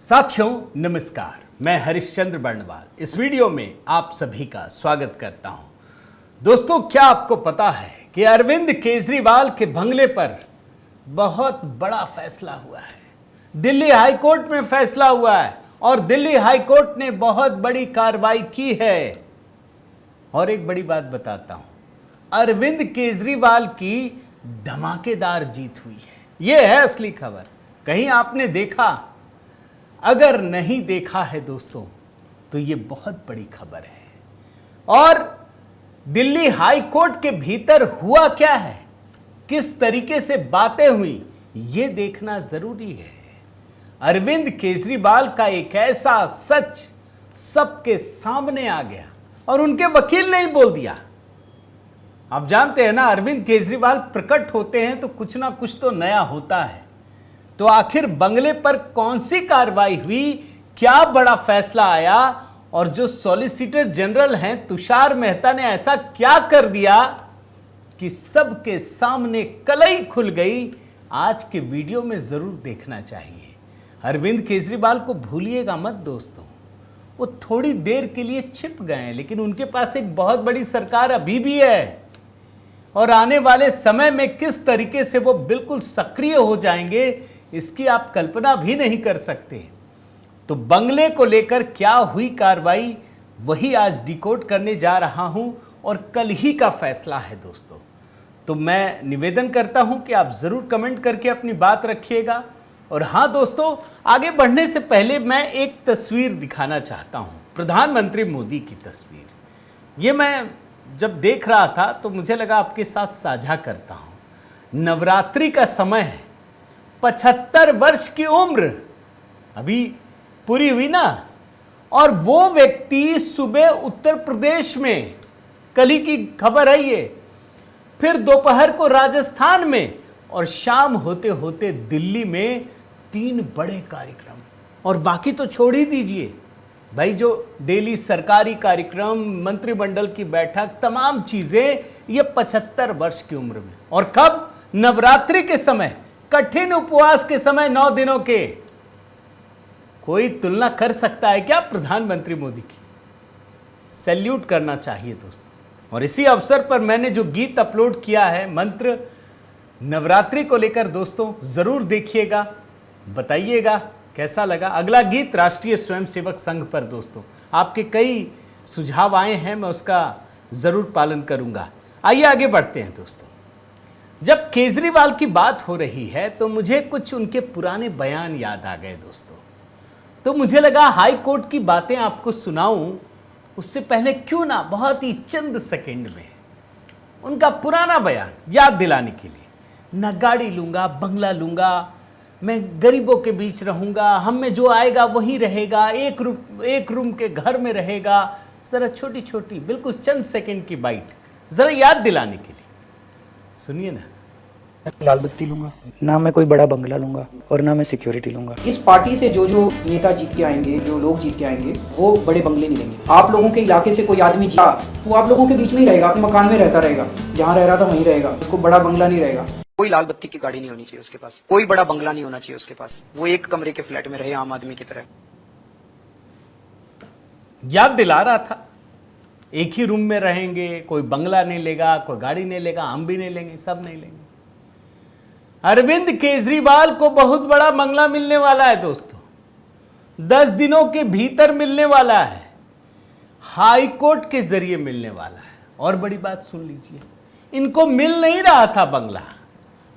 साथियों नमस्कार, मैं हरिश्चंद्र बर्णवाल इस वीडियो में आप सभी का स्वागत करता हूं। दोस्तों, क्या आपको पता है कि अरविंद केजरीवाल के बंगले पर बहुत बड़ा फैसला हुआ है। दिल्ली हाई कोर्ट में फैसला हुआ है और दिल्ली हाई कोर्ट ने बहुत बड़ी कार्रवाई की है। और एक बड़ी बात बताता हूं, अरविंद केजरीवाल की धमाकेदार जीत हुई है। यह है असली खबर। कहीं आपने देखा? अगर नहीं देखा है दोस्तों तो ये बहुत बड़ी खबर है। और दिल्ली हाई कोर्ट के भीतर हुआ क्या है, किस तरीके से बातें हुई, ये देखना जरूरी है। अरविंद केजरीवाल का एक ऐसा सच सबके सामने आ गया और उनके वकील ने ही बोल दिया। आप जानते हैं ना, अरविंद केजरीवाल प्रकट होते हैं तो कुछ ना कुछ तो नया होता है। तो आखिर बंगले पर कौन सी कार्रवाई हुई, क्या बड़ा फैसला आया और जो सॉलिसिटर जनरल हैं तुषार मेहता ने ऐसा क्या कर दिया कि सबके सामने कलई खुल गई, आज के वीडियो में जरूर देखना चाहिए। अरविंद केजरीवाल को भूलिएगा मत दोस्तों, वो थोड़ी देर के लिए छिप गए हैं, लेकिन उनके पास एक बहुत बड़ी सरकार अभी भी है और आने वाले समय में किस तरीके से वो बिल्कुल सक्रिय हो जाएंगे, इसकी आप कल्पना भी नहीं कर सकते। तो बंगले को लेकर क्या हुई कार्रवाई, वही आज डिकोड करने जा रहा हूं और कल ही का फैसला है दोस्तों। तो मैं निवेदन करता हूं कि आप जरूर कमेंट करके अपनी बात रखिएगा। और हां दोस्तों, आगे बढ़ने से पहले मैं एक तस्वीर दिखाना चाहता हूं, प्रधानमंत्री मोदी की तस्वीर। ये मैं जब देख रहा था तो मुझे लगा आपके साथ साझा करता हूं। नवरात्रि का समय है, 75 वर्ष की उम्र अभी पूरी हुई ना, और वो व्यक्ति सुबह उत्तर प्रदेश में, कल ही की खबर है ये, फिर दोपहर को राजस्थान में और शाम होते होते दिल्ली में 3 बड़े कार्यक्रम। और बाकी तो छोड़ ही दीजिए भाई, जो डेली सरकारी कार्यक्रम, मंत्रिमंडल की बैठक, तमाम चीजें, ये 75 वर्ष की उम्र में। और कब? नवरात्रि के समय, कठिन उपवास के समय, 9 दिनों के। कोई तुलना कर सकता है क्या प्रधानमंत्री मोदी की? सैल्यूट करना चाहिए दोस्तों। और इसी अवसर पर मैंने जो गीत अपलोड किया है मंत्र नवरात्रि को लेकर, दोस्तों जरूर देखिएगा, बताइएगा कैसा लगा। अगला गीत राष्ट्रीय स्वयंसेवक संघ पर दोस्तों, आपके कई सुझाव आए हैं, मैं उसका जरूर पालन करूंगा। आइए आगे बढ़ते हैं दोस्तों। जब केजरीवाल की बात हो रही है तो मुझे कुछ उनके पुराने बयान याद आ गए दोस्तों। तो मुझे लगा हाई कोर्ट की बातें आपको सुनाऊं, उससे पहले क्यों ना बहुत ही चंद सेकंड में उनका पुराना बयान याद दिलाने के लिए। न गाड़ी लूंगा, बंगला लूंगा, मैं गरीबों के बीच रहूंगा, हम में जो आएगा वही रहेगा, एक रूम के घर में रहेगा। जरा छोटी छोटी, बिल्कुल चंद सेकंड की बाइट जरा याद दिलाने के लिए सुनिए ना। लाल बत्ती लूंगा ना, मैं कोई बड़ा बंगला लूंगा और ना मैं सिक्योरिटी लूंगा। इस पार्टी से जो नेता जीत के आएंगे, जो लोग जीत के आएंगे, वो बड़े बंगले नहीं लेंगे। आप लोगों के इलाके से कोई आदमी जीता, वो आप लोगों के बीच में ही रहेगा, अपने मकान में रहता रहेगा, जहाँ रह रहा था वहीं रहेगा, उसको बड़ा बंगला नहीं रहेगा। कोई लाल बत्ती की गाड़ी नहीं होनी चाहिए उसके पास, कोई बड़ा बंगला नहीं होना चाहिए उसके पास, वो एक कमरे के फ्लैट में रहे आम आदमी की तरह। याद दिला रहा था, एक ही रूम में रहेंगे, कोई बंगला नहीं लेगा, कोई गाड़ी नहीं लेगा, हम भी नहीं लेंगे, सब नहीं लेंगे। अरविंद केजरीवाल को बहुत बड़ा बंगला मिलने वाला है दोस्तों, 10 दिनों के भीतर मिलने वाला है, हाई कोर्ट के जरिए मिलने वाला है। और बड़ी बात सुन लीजिए, इनको मिल नहीं रहा था बंगला,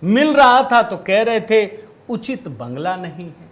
मिल रहा था तो कह रहे थे उचित बंगला नहीं है।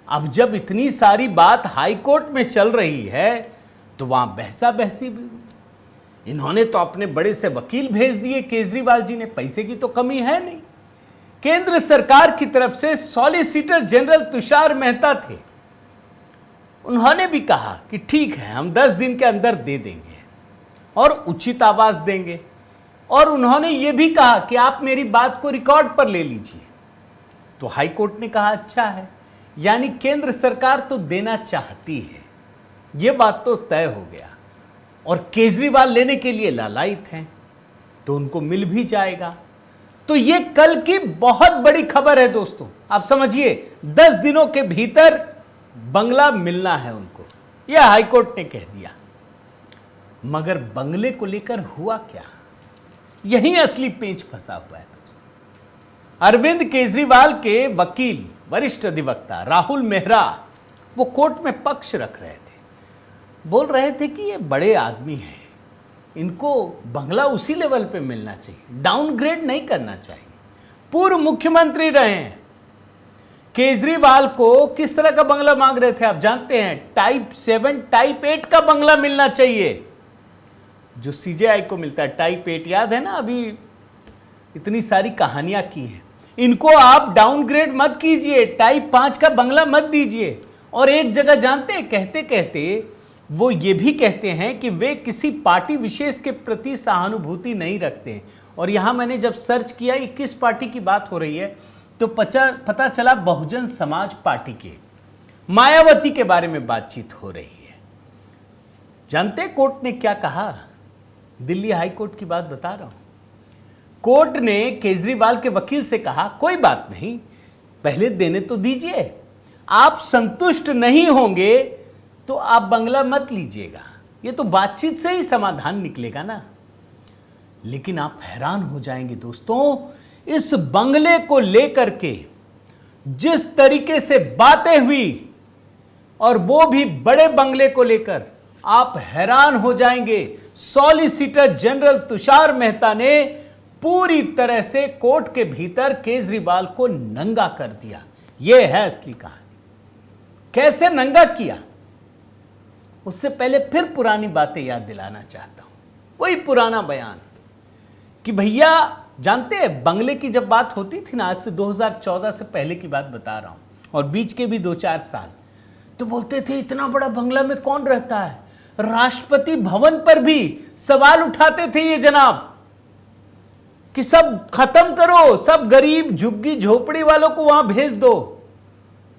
अब जब इतनी सारी बात हाई कोर्ट में चल रही है तो वहां बहसा बहसी भी हुई। इन्होंने तो अपने बड़े से वकील भेज दिए केजरीवाल जी ने, पैसे की तो कमी है नहीं। केंद्र सरकार की तरफ से सॉलिसिटर जनरल तुषार मेहता थे, उन्होंने भी कहा कि ठीक है, हम 10 दिन के अंदर दे देंगे और उचित आवाज देंगे। और उन्होंने ये भी कहा कि आप मेरी बात को रिकॉर्ड पर ले लीजिए। तो हाई कोर्ट ने कहा अच्छा है, यानी केंद्र सरकार तो देना चाहती है, यह बात तो तय हो गया। और केजरीवाल लेने के लिए लालायित हैं तो उनको मिल भी जाएगा। तो यह कल की बहुत बड़ी खबर है दोस्तों, आप समझिए, 10 दिनों के भीतर बंगला मिलना है उनको, यह हाईकोर्ट ने कह दिया। मगर बंगले को लेकर हुआ क्या, यही असली पेंच फंसा हुआ है दोस्तों। अरविंद केजरीवाल के वकील वरिष्ठ अधिवक्ता राहुल मेहरा वो कोर्ट में पक्ष रख रहे थे, बोल रहे थे कि ये बड़े आदमी हैं, इनको बंगला उसी लेवल पे मिलना चाहिए, डाउनग्रेड नहीं करना चाहिए। पूर्व मुख्यमंत्री रहे हैं, केजरीवाल को किस तरह का बंगला मांग रहे थे आप जानते हैं? टाइप 7 टाइप 8 का बंगला मिलना चाहिए, जो सीजेआई को मिलता है। टाइप 8 याद है ना, अभी इतनी सारी कहानियां की हैं। इनको आप डाउनग्रेड मत कीजिए, टाइप 5 का बंगला मत दीजिए। और एक जगह जानते हैं, कहते कहते वो ये भी कहते हैं कि वे किसी पार्टी विशेष के प्रति सहानुभूति नहीं रखते हैं। और यहां मैंने जब सर्च किया ये किस पार्टी की बात हो रही है, तो पता चला बहुजन समाज पार्टी के मायावती के बारे में बातचीत हो रही है। जानते कोर्ट ने क्या कहा? दिल्ली हाई कोर्ट की बात बता रहा हूं। कोर्ट ने केजरीवाल के वकील से कहा, कोई बात नहीं, पहले देने तो दीजिए, आप संतुष्ट नहीं होंगे तो आप बंगला मत लीजिएगा, ये तो बातचीत से ही समाधान निकलेगा ना। लेकिन आप हैरान हो जाएंगे दोस्तों, इस बंगले को लेकर के जिस तरीके से बातें हुई, और वो भी बड़े बंगले को लेकर, आप हैरान हो जाएंगे। सॉलिसिटर जनरल तुषार मेहता ने पूरी तरह से कोर्ट के भीतर केजरीवाल को नंगा कर दिया। यह है असली कहानी। कैसे नंगा किया, उससे पहले फिर पुरानी बातें याद दिलाना चाहता हूं। वही पुराना बयान कि भैया जानते हैं, बंगले की जब बात होती थी ना, आज से 2014 से पहले की बात बता रहा हूं, और बीच के भी 2-4 साल, तो बोलते थे इतना बड़ा बंगला में कौन रहता है। राष्ट्रपति भवन पर भी सवाल उठाते थे ये जनाब कि सब खत्म करो, सब गरीब झुग्गी झोपड़ी वालों को वहां भेज दो,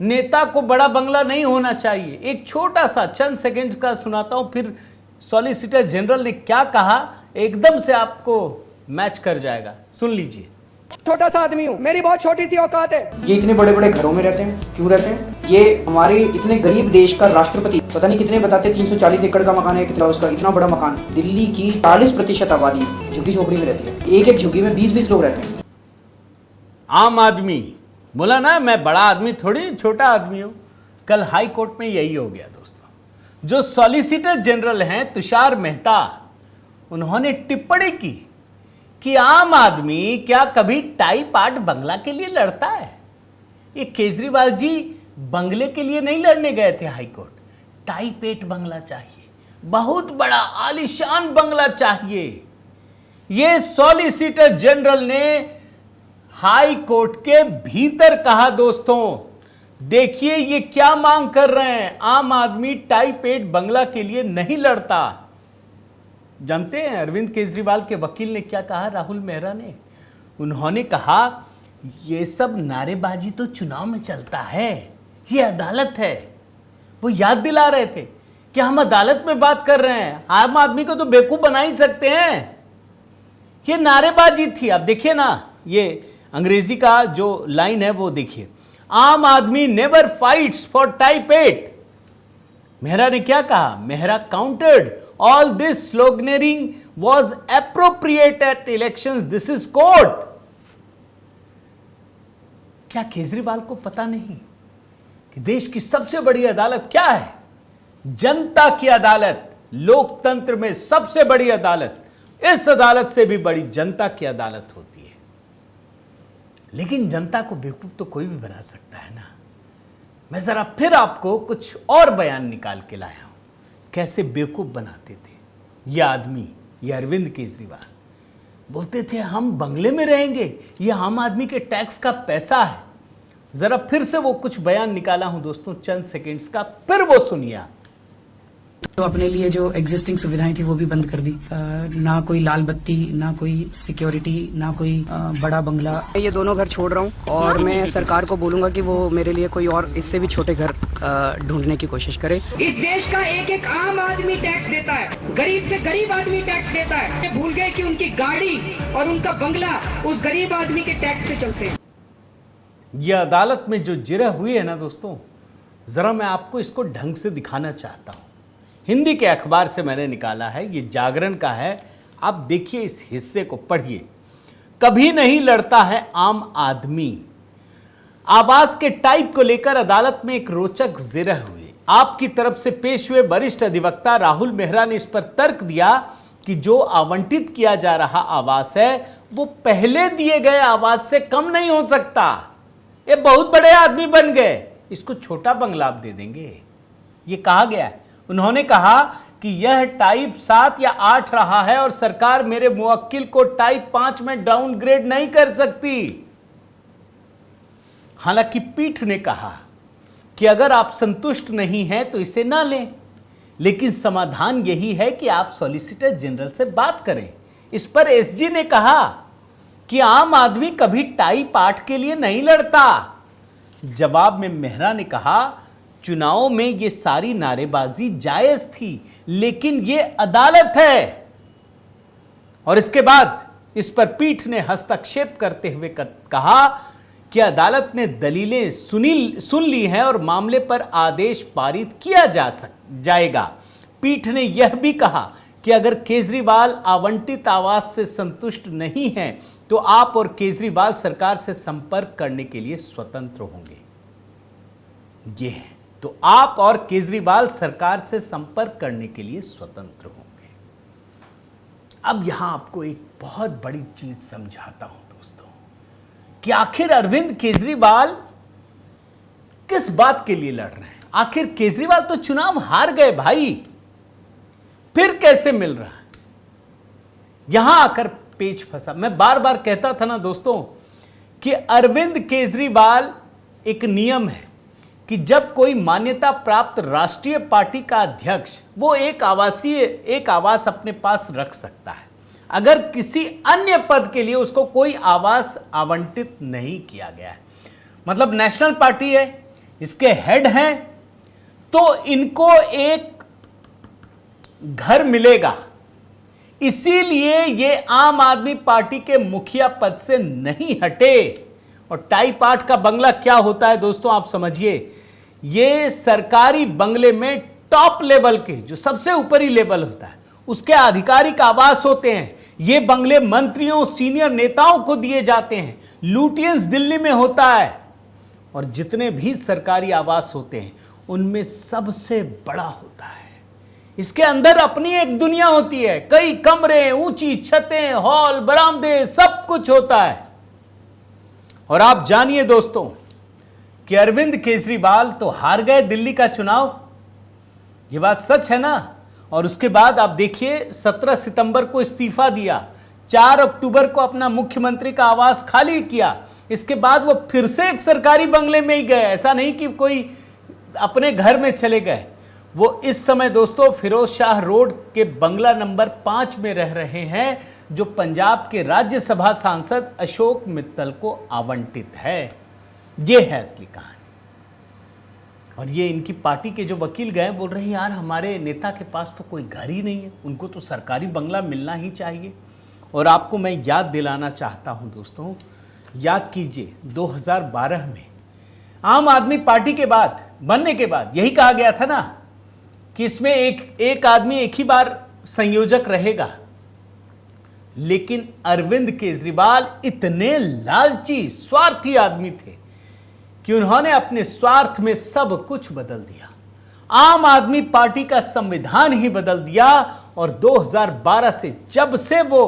नेता को बड़ा बंगला नहीं होना चाहिए। एक छोटा सा चंद सेकंड्स का सुनाता हूं, फिर सॉलिसिटर जनरल ने क्या कहा एकदम से आपको मैच कर जाएगा, सुन लीजिए। छोटा सा आदमी हूँ, मेरी बहुत छोटी सी औकात है। ये इतने बड़े बड़े घरों में रहते हैं, क्यों रहते हैं? ये हमारे इतने गरीब देश का राष्ट्रपति, पता नहीं कितने बताते, 340 एकड़ का मकान है, कितना उसका, इतना बड़ा मकान। दिल्ली की 40% आबादी झुग्गी झोपड़ी में रहती है, एक एक झुग्गी में 20-20 लोग रहते हैं। आम आदमी बोला ना, मैं बड़ा आदमी थोड़ी छोटा आदमी हूं। कल हाई कोर्ट में यही हो गया दोस्तों। जो सॉलिसिटर जनरल हैं तुषार मेहता, उन्होंने टिप्पणी की कि आम आदमी क्या कभी टाइप 8 बंगला के लिए लड़ता है? ये केजरीवाल जी बंगले के लिए नहीं लड़ने गए थे हाई कोर्ट, टाइप 8 बंगला चाहिए, बहुत बड़ा आलीशान बंगला चाहिए। ये सॉलिसिटर जनरल ने हाई कोर्ट के भीतर कहा। दोस्तों देखिए ये क्या मांग कर रहे हैं, आम आदमी टाइप 8 बंगला के लिए नहीं लड़ता। जानते हैं अरविंद केजरीवाल के वकील ने क्या कहा? राहुल मेहरा ने, उन्होंने कहा ये सब नारेबाजी तो चुनाव में चलता है, ये अदालत है। वो याद दिला रहे थे कि हम अदालत में बात कर रहे हैं, आम आदमी को तो बेवकूफ बना ही सकते हैं। ये नारेबाजी थी। आप देखिए ना, ये अंग्रेजी का जो लाइन है वो देखिए, आम आदमी never fights for type 8। Mehra ने क्या कहा? Mehra countered all this sloganeering was appropriate at elections, this is court. क्या केजरीवाल को पता नहीं कि देश की सबसे बड़ी अदालत क्या है? जनता की अदालत, लोकतंत्र में सबसे बड़ी अदालत, इस अदालत से भी बड़ी जनता की अदालत होती है। लेकिन जनता को बेवकूफ तो कोई भी बना सकता है ना। मैं जरा फिर आपको कुछ और बयान निकाल के लाया हूं, कैसे बेवकूफ बनाते थे ये आदमी, ये अरविंद केजरीवाल। बोलते थे हम बंगले में रहेंगे, ये आम आदमी के टैक्स का पैसा है। जरा फिर से वो कुछ बयान निकाला हूं दोस्तों, चंद सेकंड्स का, फिर वो सुनिए आप। तो अपने लिए जो एग्जिस्टिंग सुविधाएं थी वो भी बंद कर दी, ना कोई लाल बत्ती, ना कोई सिक्योरिटी, ना कोई बड़ा बंगला। ये दोनों घर छोड़ रहा हूँ और मैं सरकार को बोलूंगा कि वो मेरे लिए कोई और इससे भी छोटे घर ढूंढने की कोशिश करे। इस देश का एक एक आम आदमी टैक्स देता है, गरीब से गरीब आदमी टैक्स देता है। ये भूल गए कि उनकी गाड़ी और उनका बंगला उस गरीब आदमी के टैक्स से चलते हैं। यह अदालत में जो जिरह हुई है ना दोस्तों, ज़रा मैं आपको इसको ढंग से दिखाना चाहता हूँ। हिंदी के अखबार से मैंने निकाला है, ये जागरण का है। आप देखिए, इस हिस्से को पढ़िए। कभी नहीं लड़ता है आम आदमी। आवास के टाइप को लेकर अदालत में एक रोचक जिरह हुई। आपकी तरफ से पेश हुए वरिष्ठ अधिवक्ता राहुल मेहरा ने इस पर तर्क दिया कि जो आवंटित किया जा रहा आवास है वो पहले दिए गए आवास से कम नहीं हो सकता। ये बहुत बड़े आदमी बन गए, इसको छोटा बंगला आप दे देंगे, ये कहा गया है। उन्होंने कहा कि यह टाइप 7 या 8 रहा है और सरकार मेरे मुवक्किल को टाइप 5 में डाउनग्रेड नहीं कर सकती। हालांकि पीठ ने कहा कि अगर आप संतुष्ट नहीं हैं तो इसे ना लें, लेकिन समाधान यही है कि आप सॉलिसिटर जनरल से बात करें। इस पर एसजी ने कहा कि आम आदमी कभी टाइप 8 के लिए नहीं लड़ता। जवाब में मेहरा ने कहा, चुनाव में ये सारी नारेबाजी जायज थी, लेकिन ये अदालत है। और इसके बाद इस पर पीठ ने हस्तक्षेप करते हुए कहा कि अदालत ने दलीलें सुन ली हैं और मामले पर आदेश पारित किया जाएगा। पीठ ने यह भी कहा कि अगर केजरीवाल आवंटित आवास से संतुष्ट नहीं हैं तो आप और केजरीवाल सरकार से संपर्क करने के लिए स्वतंत्र होंगे। ये है, तो आप और केजरीवाल सरकार से संपर्क करने के लिए स्वतंत्र होंगे। अब यहां आपको एक बहुत बड़ी चीज समझाता हूं दोस्तों, कि आखिर अरविंद केजरीवाल किस बात के लिए लड़ रहे हैं। आखिर केजरीवाल तो चुनाव हार गए भाई, फिर कैसे मिल रहा है। यहां आकर पेच फंसा। मैं बार बार कहता था ना दोस्तों कि अरविंद केजरीवाल, एक नियम है कि जब कोई मान्यता प्राप्त राष्ट्रीय पार्टी का अध्यक्ष, वो एक आवास अपने पास रख सकता है अगर किसी अन्य पद के लिए उसको कोई आवास आवंटित नहीं किया गया है। मतलब नेशनल पार्टी है, इसके हेड हैं, तो इनको एक घर मिलेगा, इसीलिए ये आम आदमी पार्टी के मुखिया पद से नहीं हटे। और टाइप 8 का बंगला क्या होता है दोस्तों, आप समझिए। ये सरकारी बंगले में टॉप लेवल के, जो सबसे ऊपरी लेवल होता है, उसके आधिकारिक आवास होते हैं। ये बंगले मंत्रियों, सीनियर नेताओं को दिए जाते हैं। लुटियंस दिल्ली में होता है। और जितने भी सरकारी आवास होते हैं उनमें सबसे बड़ा होता है। इसके अंदर अपनी एक दुनिया होती है, कई कमरे, ऊंची छतें, हॉल, बरामदे, सब कुछ होता है। और आप जानिए दोस्तों कि अरविंद केजरीवाल तो हार गए दिल्ली का चुनाव, ये बात सच है ना। और उसके बाद आप देखिए, 17 सितंबर को इस्तीफा दिया, 4 अक्टूबर को अपना मुख्यमंत्री का आवास खाली किया। इसके बाद वो फिर से एक सरकारी बंगले में ही गए, ऐसा नहीं कि कोई अपने घर में चले गए। वो इस समय दोस्तों फिरोज शाह रोड के बंगला नंबर 5 में रह रहे हैं, जो पंजाब के राज्यसभा सांसद अशोक मित्तल को आवंटित है। ये है असली कहानी। और ये इनकी पार्टी के जो वकील गए, बोल रहे हैं यार हमारे नेता के पास तो कोई घर ही नहीं है, उनको तो सरकारी बंगला मिलना ही चाहिए। और आपको मैं याद दिलाना चाहता हूं दोस्तों, याद कीजिए 2012 में आम आदमी पार्टी के बाद बनने के बाद यही कहा गया था ना कि इसमें एक आदमी एक ही बार संयोजक रहेगा। लेकिन अरविंद केजरीवाल इतने लालची, स्वार्थी आदमी थे कि उन्होंने अपने स्वार्थ में सब कुछ बदल दिया। आम आदमी पार्टी का संविधान ही बदल दिया। और 2012 से जब से वो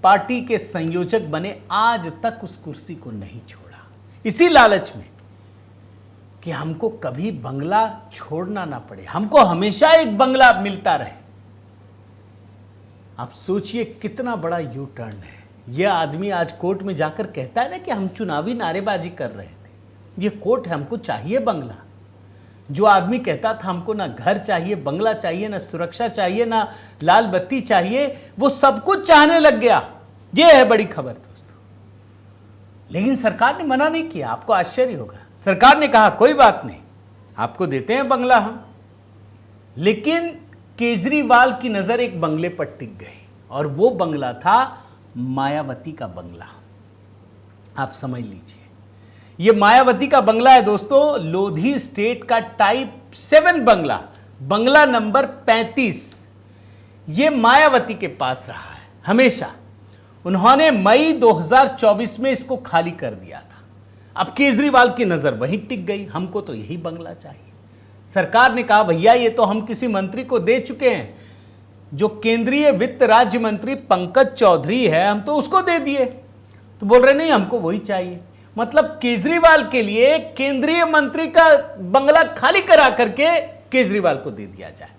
पार्टी के संयोजक बने, आज तक उस कुर्सी को नहीं छोड़ा, इसी लालच में कि हमको कभी बंगला छोड़ना ना पड़े, हमको हमेशा एक बंगला मिलता रहे। आप सोचिए कितना बड़ा यू टर्न है। यह आदमी आज कोर्ट में जाकर कहता है ना कि हम चुनावी नारेबाजी कर रहे थे। ये कोर्ट है, हमको चाहिए बंगला। जो आदमी कहता था हमको ना घर चाहिए, बंगला चाहिए, ना सुरक्षा चाहिए, ना लाल बत्ती चाहिए, वो सब कुछ चाहने लग गया। ये है बड़ी खबर दोस्तों। लेकिन सरकार ने मना नहीं किया। आपको आश्चर्य होगा, सरकार ने कहा कोई बात नहीं, आपको देते हैं बंगला हम। लेकिन केजरीवाल की नजर एक बंगले पर टिक गई, और वो बंगला था मायावती का बंगला। आप समझ लीजिए ये मायावती का बंगला है दोस्तों, लोधी स्टेट का टाइप 7 बंगला, बंगला नंबर 35। ये मायावती के पास रहा है हमेशा। उन्होंने मई 2024 में इसको खाली कर दिया था। अब केजरीवाल की नजर वहीं टिक गई, हमको तो यही बंगला चाहिए। सरकार ने कहा भैया ये तो हम किसी मंत्री को दे चुके हैं, जो केंद्रीय वित्त राज्य मंत्री पंकज चौधरी है, हम तो उसको दे दिए। तो बोल रहे नहीं हमको वही चाहिए। मतलब केजरीवाल के लिए केंद्रीय मंत्री का बंगला खाली करा करके केजरीवाल को दे दिया जाए।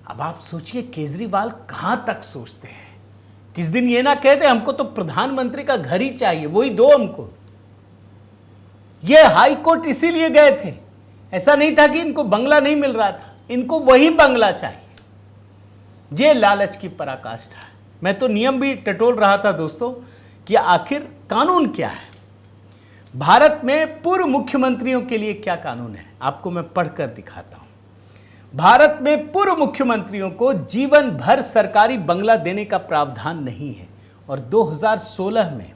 अब आप सोचिए केजरीवाल कहां तक सोचते हैं। किस दिन ये ना कहते हमको तो प्रधानमंत्री का घर ही चाहिए, वही दो हमको। ये हाई कोर्ट इसीलिए गए थे, ऐसा नहीं था कि इनको बंगला नहीं मिल रहा था, इनको वही बंगला चाहिए। ये लालच की पराकाष्ठा है। मैं तो नियम भी टटोल रहा था दोस्तों कि आखिर कानून क्या है। भारत में पूर्व मुख्यमंत्रियों के लिए क्या कानून है, आपको मैं पढ़कर दिखाता हूं। भारत में पूर्व मुख्यमंत्रियों को जीवन भर सरकारी बंगला देने का प्रावधान नहीं है। और 2016 में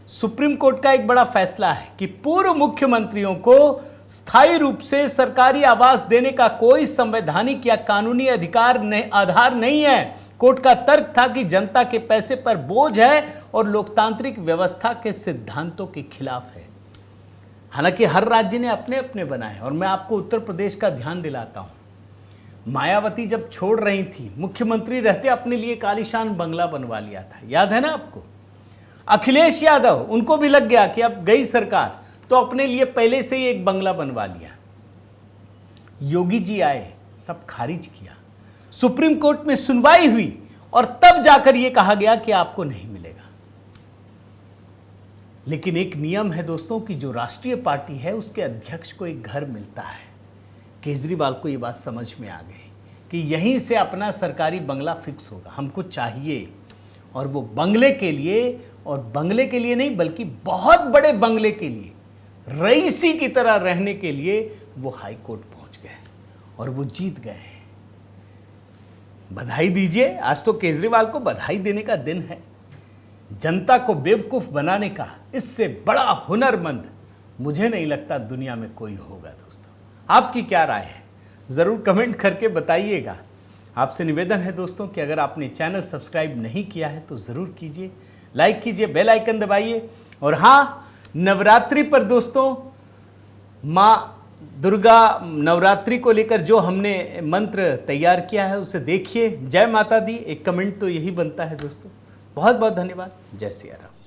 सुप्रीम कोर्ट का एक बड़ा फैसला है कि पूर्व मुख्यमंत्रियों को स्थायी रूप से सरकारी आवास देने का कोई संवैधानिक या कानूनी आधार नहीं है। कोर्ट का तर्क था कि जनता के पैसे पर बोझ है और लोकतांत्रिक व्यवस्था के सिद्धांतों के खिलाफ है। हालांकि हर राज्य ने अपने अपने बनाए। और मैं आपको उत्तर प्रदेश का ध्यान दिलाता हूं, मायावती जब छोड़ रही थी, मुख्यमंत्री रहते अपने लिए एक आलीशान बंगला बनवा लिया था, याद है ना आपको। अखिलेश यादव, उनको भी लग गया कि अब गई सरकार तो अपने लिए पहले से ही एक बंगला बनवा लिया। योगी जी आए, सब खारिज किया। सुप्रीम कोर्ट में सुनवाई हुई और तब जाकर यह कहा गया कि आपको नहीं मिलेगा। लेकिन एक नियम है दोस्तों कि जो राष्ट्रीय पार्टी है उसके अध्यक्ष को एक घर मिलता है। केजरीवाल को यह बात समझ में आ गई कि यहीं से अपना सरकारी बंगला फिक्स होगा, हमको चाहिए। और वो बंगले के लिए, और बंगले के लिए नहीं बल्कि बहुत बड़े बंगले के लिए, रईसी की तरह रहने के लिए वो हाई कोर्ट पहुंच गए और वो जीत गए। बधाई दीजिए, आज तो केजरीवाल को बधाई देने का दिन है। जनता को बेवकूफ बनाने का इससे बड़ा हुनरमंद मुझे नहीं लगता दुनिया में कोई होगा। दोस्तों आपकी क्या राय है, जरूर कमेंट करके बताइएगा। आपसे निवेदन है दोस्तों कि अगर आपने चैनल सब्सक्राइब नहीं किया है तो ज़रूर कीजिए, लाइक कीजिए, बेल आइकन दबाइए। और हाँ, नवरात्रि पर दोस्तों माँ दुर्गा नवरात्रि को लेकर जो हमने मंत्र तैयार किया है उसे देखिए। जय माता दी, एक कमेंट तो यही बनता है दोस्तों। बहुत बहुत धन्यवाद। जय सिया राम।